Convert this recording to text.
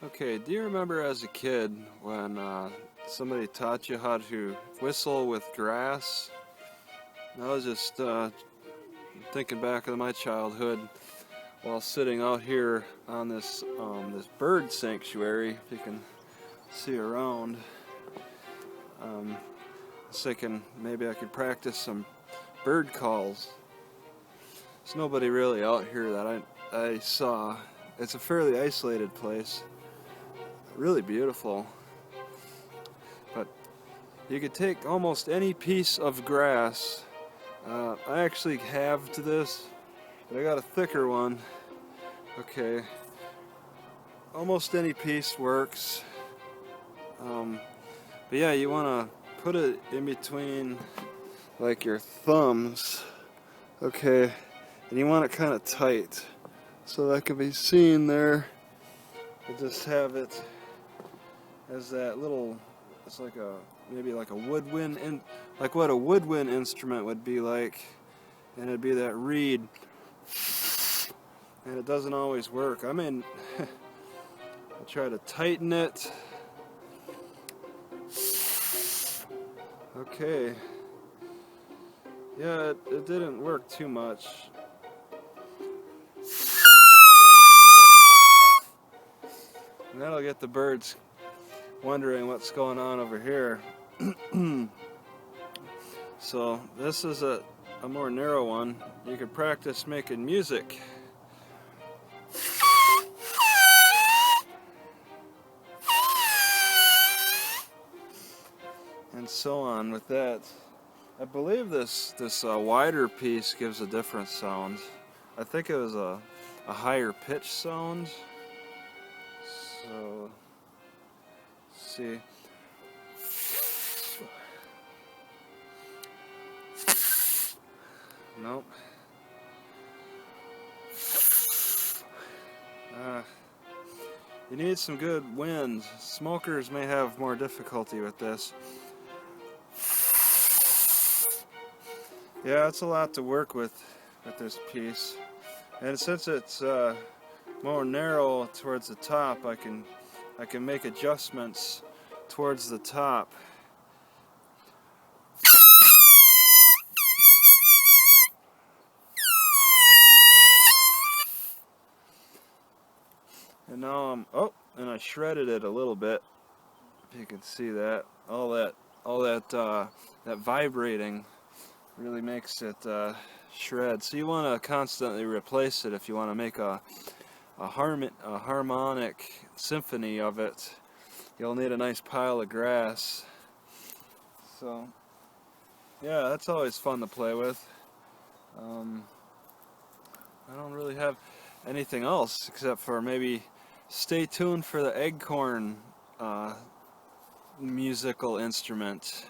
Okay, do you remember as a kid when somebody taught you how to whistle with grass? I was just thinking back of my childhood while sitting out here on this bird sanctuary. If you can see around, I was thinking maybe I could practice some bird calls. There's nobody really out here that I saw. It's a fairly isolated place. Really beautiful, but you could take almost any piece of grass. I actually halved this, but I got a thicker one. Okay, almost any piece works. But yeah, you want to put it in between like your thumbs. Okay, and you want it kind of tight so that can be seen there. We'll just have it as that little, it's like maybe like a woodwind, like what a woodwind instrument would be like, and it'd be that reed, and it doesn't always work. I mean, I try to tighten it. Okay, yeah, it didn't work too much. And that'll get the birds wondering what's going on over here. So this is a more narrow one. You could practice making music. And so on with that. I believe this wider piece gives a different sound. I think it was a higher pitch sound. So see. Nope. You need some good wind. Smokers may have more difficulty with this. Yeah, it's a lot to work with this piece. And since it's more narrow towards the top, I can make adjustments towards the top. And now and I shredded it a little bit. If you can see that, all that vibrating really makes it shred. So you want to constantly replace it if you want to make a harmonic symphony of it. You'll need a nice pile of grass. So yeah, that's always fun to play with. I don't really have anything else except for maybe stay tuned for the eggcorn musical instrument.